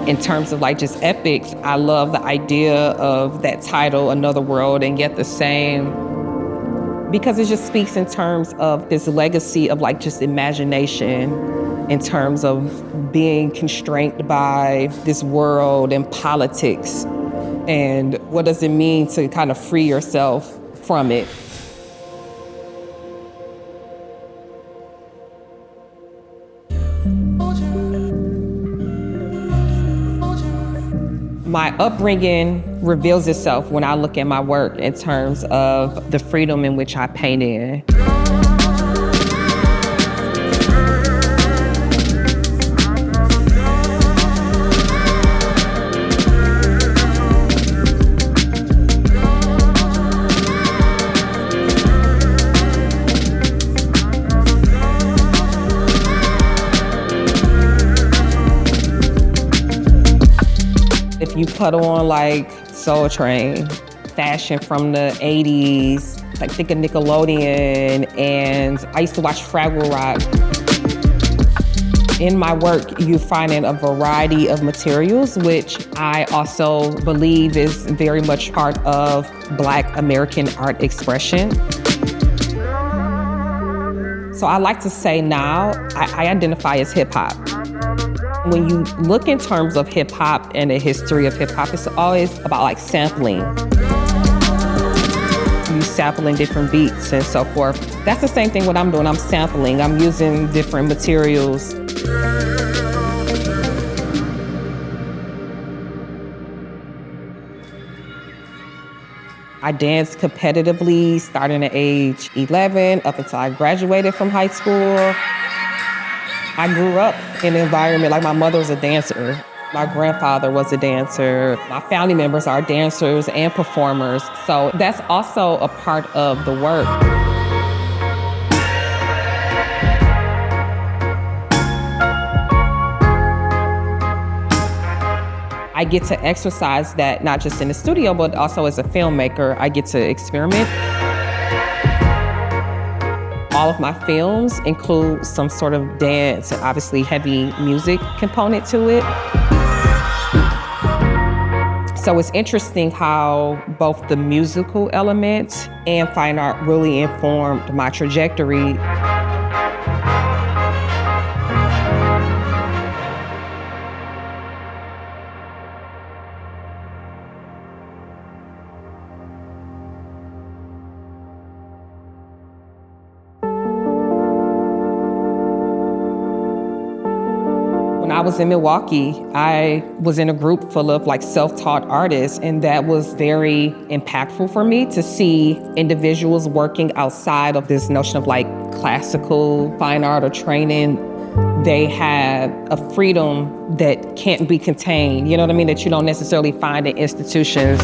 In terms of like just epics, I love the idea of that title, Another World and Yet the Same, because it just speaks in terms of this legacy of like just imagination, in terms of being constrained by this world and politics, and what does it mean to kind of free yourself from it. My upbringing reveals itself when I look at my work in terms of the freedom in which I paint in. If you put on like Soul Train, fashion from the 80s, like think of Nickelodeon, and I used to watch Fraggle Rock. In my work, you find a variety of materials, which I also believe is very much part of Black American art expression. So I like to say now, I identify as hip hop. When you look in terms of hip hop and the history of hip hop, it's always about like sampling. You sampling different beats and so forth. That's the same thing what I'm doing. I'm sampling. I'm using different materials. I danced competitively starting at age 11 up until I graduated from high school. I grew up in an environment, like my mother was a dancer. My grandfather was a dancer. My family members are dancers and performers. So that's also a part of the work. I get to exercise that not just in the studio, but also as a filmmaker. I get to experiment. All of my films include some sort of dance and obviously heavy music component to it. So it's interesting how both the musical element and fine art really informed my trajectory. When I was in Milwaukee, I was in a group full of like self-taught artists, and that was very impactful for me to see individuals working outside of this notion of like classical fine art or training. They have a freedom that can't be contained, you know what I mean, that you don't necessarily find in institutions.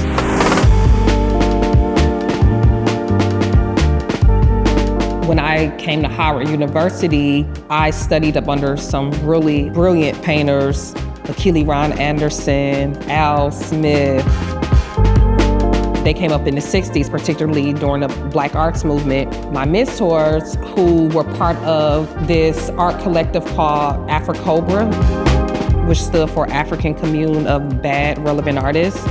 When I came to Howard University, I studied up under some really brilliant painters, Achille Ron Anderson, Al Smith. They came up in the 60s, particularly during the Black Arts Movement. My mentors, who were part of this art collective called Afrocobra, which stood for African Commune of Bad Relevant Artists.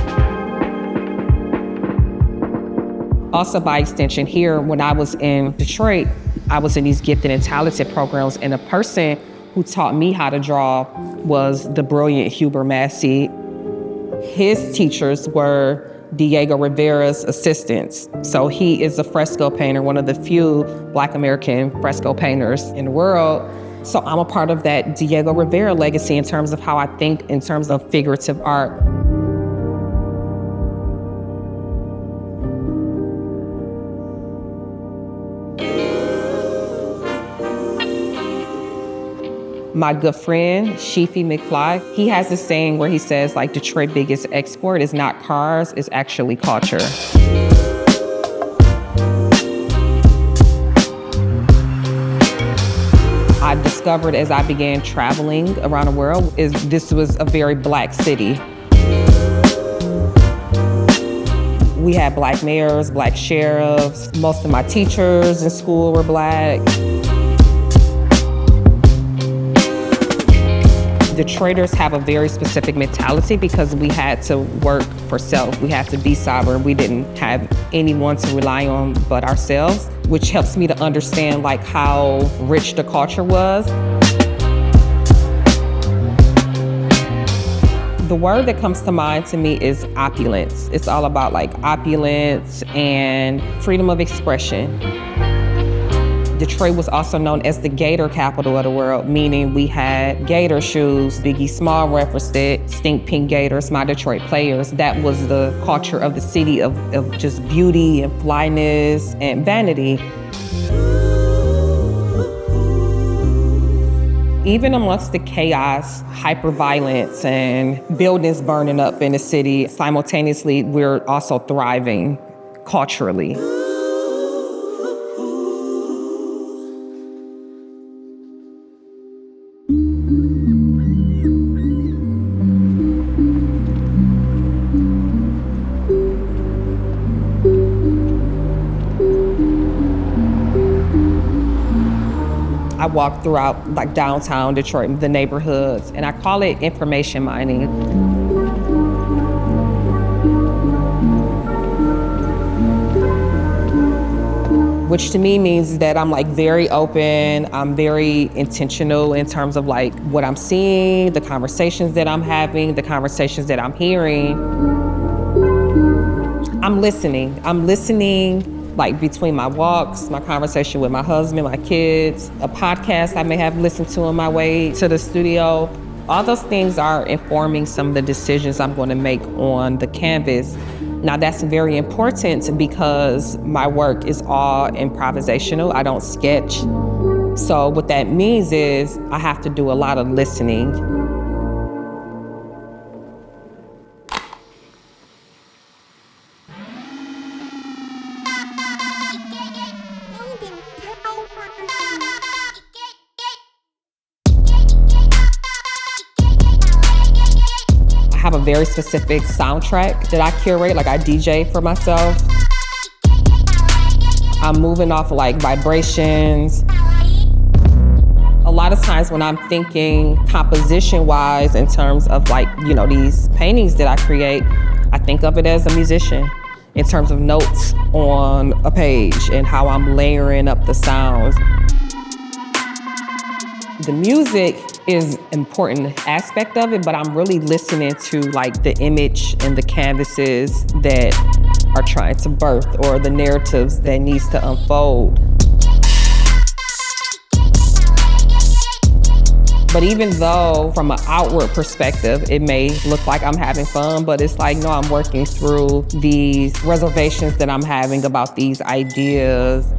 Also, by extension, here, when I was in Detroit, I was in these gifted and talented programs, and a person who taught me how to draw was the brilliant Huber Massey. His teachers were Diego Rivera's assistants. So he is a fresco painter, one of the few Black American fresco painters in the world. So I'm a part of that Diego Rivera legacy in terms of how I think in terms of figurative art. My good friend, Sheefy McFly, he has this saying where he says, like, Detroit's biggest export is not cars, it's actually culture. I discovered as I began traveling around the world this was a very Black city. We had Black mayors, Black sheriffs. Most of my teachers in school were Black. Detroiters have a very specific mentality because we had to work for self. We had to be sovereign. We didn't have anyone to rely on but ourselves, which helps me to understand like how rich the culture was. The word that comes to mind to me is opulence. It's all about like opulence and freedom of expression. Detroit was also known as the gator capital of the world, meaning we had gator shoes. Biggie Small referenced it, Stink Pink Gators, My Detroit Players. That was the culture of the city of just beauty and flyness and vanity. Even amongst the chaos, hyperviolence, and buildings burning up in the city, simultaneously, we're also thriving culturally. I walk throughout like downtown Detroit, the neighborhoods, and I call it information mining. Which to me means that I'm like very open, I'm very intentional in terms of like what I'm seeing, the conversations that I'm having, the conversations that I'm hearing. I'm listening like between my walks, my conversation with my husband, my kids, a podcast I may have listened to on my way to the studio. All those things are informing some of the decisions I'm going to make on the canvas. Now that's very important because my work is all improvisational. I don't sketch. So what that means is I have to do a lot of listening. I have a very specific soundtrack that I curate, like I DJ for myself. I'm moving off of like vibrations. A lot of times when I'm thinking composition-wise in terms of like, you know, these paintings that I create, I think of it as a musician in terms of notes on a page and how I'm layering up the sounds. The music is an important aspect of it, but I'm really listening to like the image and the canvases that are trying to birth or the narratives that needs to unfold. But even though from an outward perspective, it may look like I'm having fun, but it's like, no, I'm working through these reservations that I'm having about these ideas.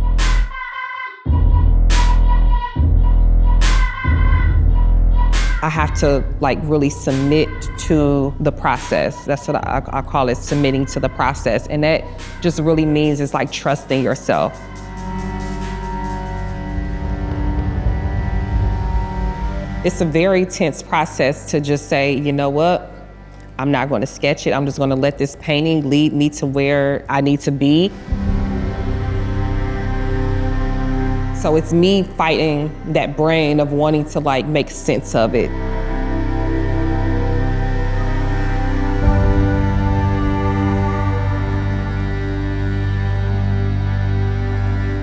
I have to like really submit to the process. That's what I call it, submitting to the process. And that just really means it's like trusting yourself. It's a very tense process to just say, you know what? I'm not going to sketch it. I'm just going to let this painting lead me to where I need to be. So it's me fighting that brain of wanting to like make sense of it.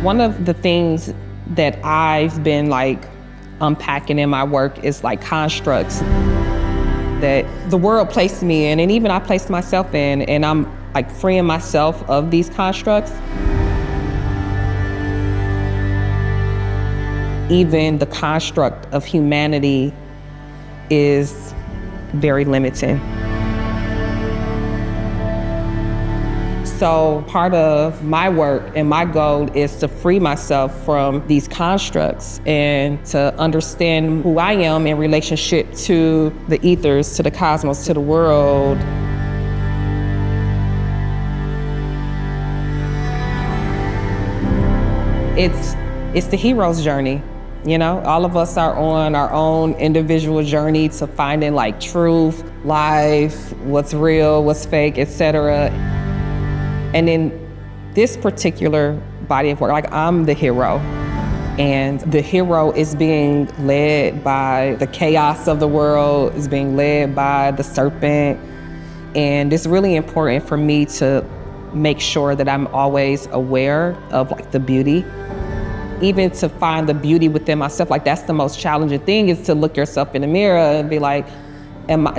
One of the things that I've been like unpacking in my work is like constructs that the world placed me in, and even I placed myself in, and I'm like freeing myself of these constructs. Even the construct of humanity is very limiting. So part of my work and my goal is to free myself from these constructs and to understand who I am in relationship to the ethers, to the cosmos, to the world. It's the hero's journey. You know, all of us are on our own individual journey to finding like truth, life, what's real, what's fake, etc. And in this particular body of work, like I'm the hero. And the hero is being led by the chaos of the world, is being led by the serpent. And it's really important for me to make sure that I'm always aware of like the beauty. Even to find the beauty within myself, like that's the most challenging thing, is to look yourself in the mirror and be like,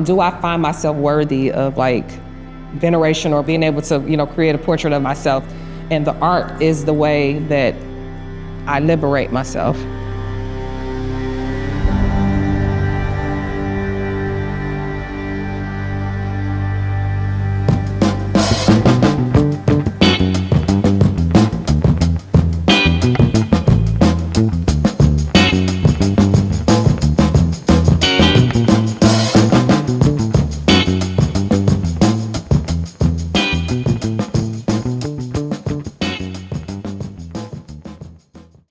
do I find myself worthy of like veneration or being able to, create a portrait of myself? And the art is the way that I liberate myself.